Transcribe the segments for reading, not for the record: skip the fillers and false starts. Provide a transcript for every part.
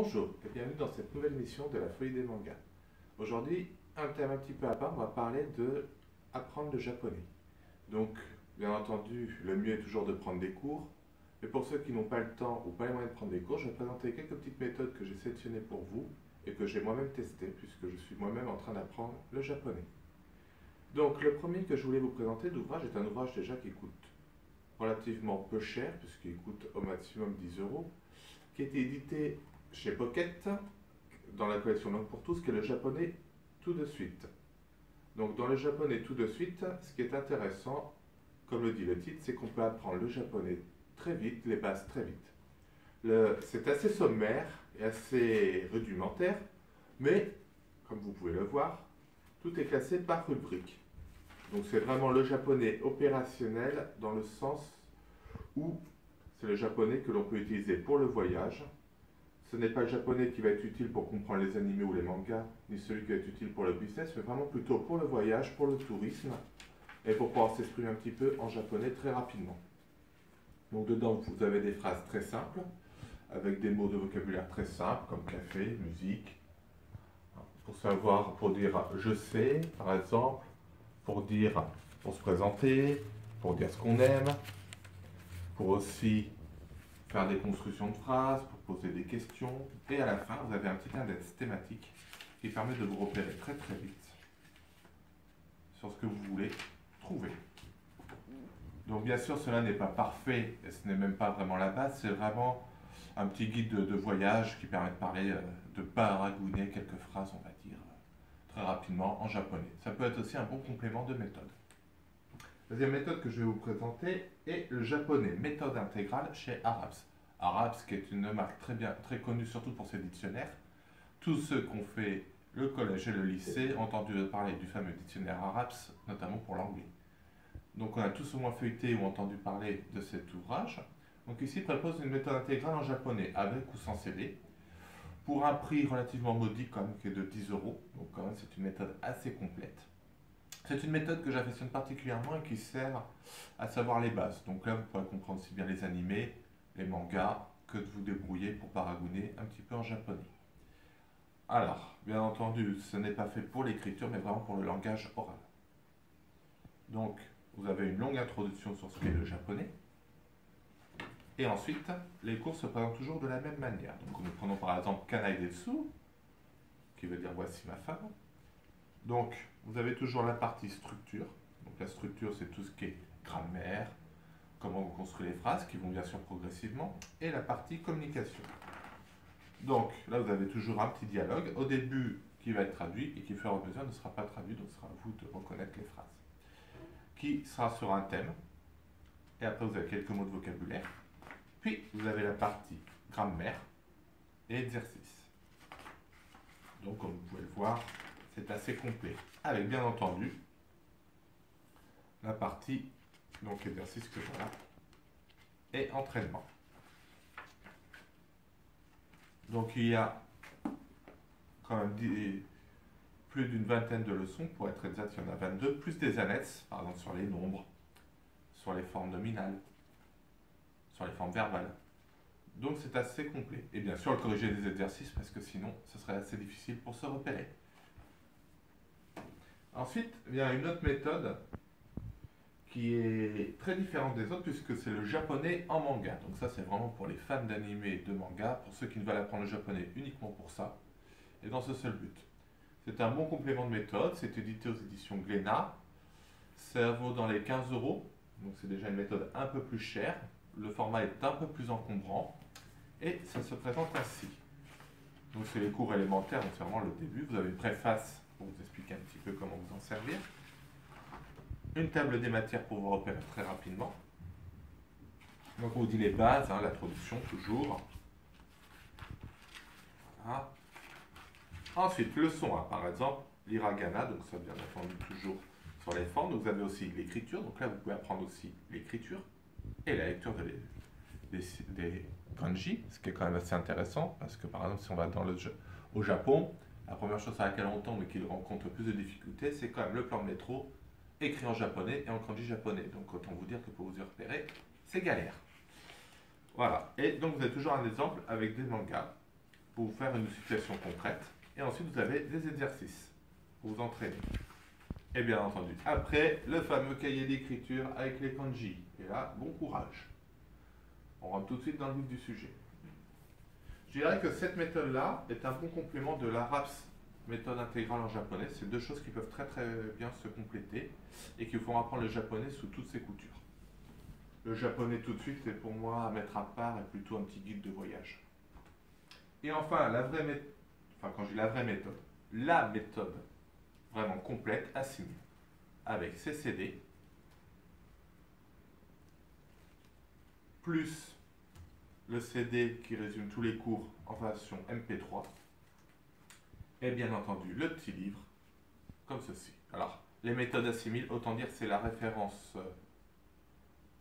Bonjour et bienvenue dans cette nouvelle mission de la Folie des mangas. Aujourd'hui, un thème un petit peu à part, on va parler de apprendre le japonais. Donc, bien entendu, le mieux est toujours de prendre des cours. Mais pour ceux qui n'ont pas le temps ou pas les moyens de prendre des cours, je vais présenter quelques petites méthodes que j'ai sélectionnées pour vous et que j'ai moi-même testées puisque je suis moi-même en train d'apprendre le japonais. Donc, le premier que je voulais vous présenter d'ouvrage est un ouvrage déjà qui coûte relativement peu cher puisqu'il coûte au maximum 10 euros, qui a été édité chez Pocket, dans la collection Langue pour tous, qui est le japonais tout de suite. Donc dans le japonais tout de suite, ce qui est intéressant, comme le dit le titre, c'est qu'on peut apprendre le japonais très vite, les bases très vite. C'est assez sommaire et assez rudimentaire, mais comme vous pouvez le voir, tout est classé par rubrique. Donc c'est vraiment le japonais opérationnel dans le sens où c'est le japonais que l'on peut utiliser pour le voyage. Ce n'est pas le japonais qui va être utile pour comprendre les animés ou les mangas, ni celui qui va être utile pour le business, mais vraiment plutôt pour le voyage, pour le tourisme, et pour pouvoir s'exprimer un petit peu en japonais très rapidement. Donc dedans, vous avez des phrases très simples, avec des mots de vocabulaire très simples, comme café, musique, pour savoir, pour dire « je sais », par exemple, pour se présenter, pour dire ce qu'on aime, pour aussi faire des constructions de phrases, pour poser des questions. Et à la fin, vous avez un petit index thématique qui permet de vous repérer très très vite sur ce que vous voulez trouver. Donc bien sûr, cela n'est pas parfait et ce n'est même pas vraiment la base, c'est vraiment un petit guide de voyage qui permet de parler, de baragouiner quelques phrases, on va dire, très rapidement en japonais. Ça peut être aussi un bon complément de méthode. La deuxième méthode que je vais vous présenter est le japonais méthode intégrale chez Arabs. Arabs, qui est une marque très connue surtout pour ses dictionnaires. Tous ceux qui ont fait le collège et le lycée ont entendu parler du fameux dictionnaire Arabs, notamment pour l'anglais. Donc on a tous au moins feuilleté ou entendu parler de cet ouvrage. Donc ici, il propose une méthode intégrale en japonais, avec ou sans CD, pour un prix relativement modique quand même, qui est de 10 euros. Donc quand même, c'est une méthode assez complète. C'est une méthode que j'affectionne particulièrement et qui sert à savoir les bases. Donc là, vous pourrez comprendre aussi bien les animés, les mangas, que de vous débrouiller pour baragouiner un petit peu en japonais. Alors, bien entendu, ce n'est pas fait pour l'écriture, mais vraiment pour le langage oral. Donc, vous avez une longue introduction sur ce qu'est le japonais. Et ensuite, les cours se présentent toujours de la même manière. Donc, nous prenons par exemple Kanai Desu, qui veut dire voici ma femme. Donc, vous avez toujours la partie structure. Donc, la structure, c'est tout ce qui est grammaire, comment vous construisez les phrases, qui vont bien sûr progressivement, et la partie communication. Donc, là, vous avez toujours un petit dialogue, au début, qui va être traduit, et qui, au fur et à mesure, ne sera pas traduit, donc ce sera à vous de reconnaître les phrases. Qui sera sur un thème, et après, vous avez quelques mots de vocabulaire. Puis, vous avez la partie grammaire et exercice. Donc, comme vous pouvez le voir, c'est assez complet. Avec bien entendu la partie donc exercice que voilà et entraînement. Donc il y a quand même plus d'une vingtaine de leçons, pour être exact, il y en a 22, plus des annexes, par exemple sur les nombres, sur les formes nominales, sur les formes verbales. Donc c'est assez complet. Et bien sûr, le corriger des exercices, parce que sinon, ce serait assez difficile pour se repérer. Ensuite, il y a une autre méthode qui est très différente des autres, puisque c'est le japonais en manga. Donc ça, c'est vraiment pour les fans d'anime et de manga, pour ceux qui ne veulent apprendre le japonais uniquement pour ça, et dans ce seul but. C'est un bon complément de méthode, c'est édité aux éditions Glénat, ça vaut dans les 15 euros, donc c'est déjà une méthode un peu plus chère, le format est un peu plus encombrant, et ça se présente ainsi. Donc c'est les cours élémentaires, donc c'est vraiment le début, vous avez une préface pour vous expliquer un petit peu comment vous en servir. Une table des matières pour vous repérer très rapidement. Donc on vous dit les bases, hein, l'introduction toujours. Voilà. Ensuite, leçon 1, par exemple, l'hiragana, donc ça bien entendu toujours sur les formes. Donc, vous avez aussi l'écriture, donc là vous pouvez apprendre aussi l'écriture et la lecture des kanji, ce qui est quand même assez intéressant, parce que par exemple si on va au Japon, la première chose à laquelle on tombe et qui rencontre plus de difficultés, c'est quand même le plan de métro, écrit en japonais et en kanji japonais. Donc autant vous dire que pour vous y repérer, c'est galère. Voilà. Et donc vous avez toujours un exemple avec des mangas. pour vous faire une situation concrète. Et ensuite, vous avez des exercices pour vous entraîner. Et bien entendu, après, le fameux cahier d'écriture avec les kanji. Et là, bon courage. On rentre tout de suite dans le vif du sujet. Je dirais que cette méthode-là est un bon complément de la RAPS, méthode intégrale en japonais. C'est deux choses qui peuvent très bien se compléter et qui vous font apprendre le japonais sous toutes ses coutures. Le japonais tout de suite est pour moi à mettre à part et plutôt un petit guide de voyage. Et enfin, la vraie méthode, enfin quand je dis la méthode vraiment complète, assimile, avec CCD, plus le CD qui résume tous les cours en version MP3, et bien entendu le petit livre, comme ceci. Alors, les méthodes assimile, autant dire c'est la référence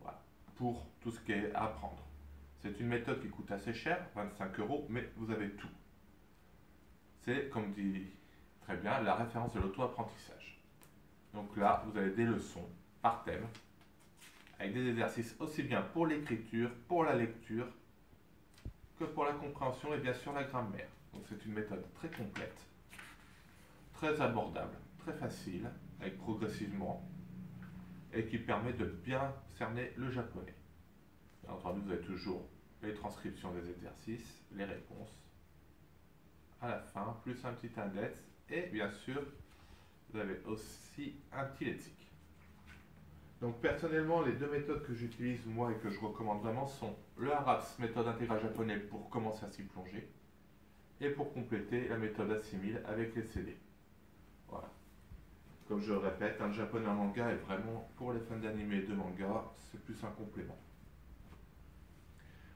voilà, pour tout ce qui est à apprendre. C'est une méthode qui coûte assez cher, 25 €, mais vous avez tout. C'est, comme dit très bien, la référence de l'auto-apprentissage. Donc là, vous avez des leçons par thème, avec des exercices aussi bien pour l'écriture, pour la lecture, que pour la compréhension et bien sûr la grammaire. Donc c'est une méthode très complète, très abordable, très facile, avec progressivement, et qui permet de bien cerner le japonais. Bien entendu, vous avez toujours les transcriptions des exercices, les réponses, à la fin, plus un petit index, et bien sûr, vous avez aussi un petit lexique. Donc personnellement, les deux méthodes que j'utilise moi et que je recommande vraiment sont le HARAPS, méthode intégrale japonais pour commencer à s'y plonger, et pour compléter la méthode assimile avec les CD. Voilà. Comme je le répète, un japonais en manga est vraiment, pour les fans d'anime et de manga, c'est plus un complément.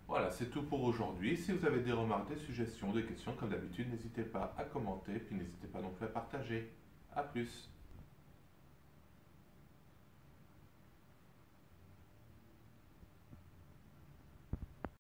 Voilà, c'est tout pour aujourd'hui. Si vous avez des remarques, des suggestions, des questions, comme d'habitude, n'hésitez pas à commenter, puis n'hésitez pas non plus à partager. A plus!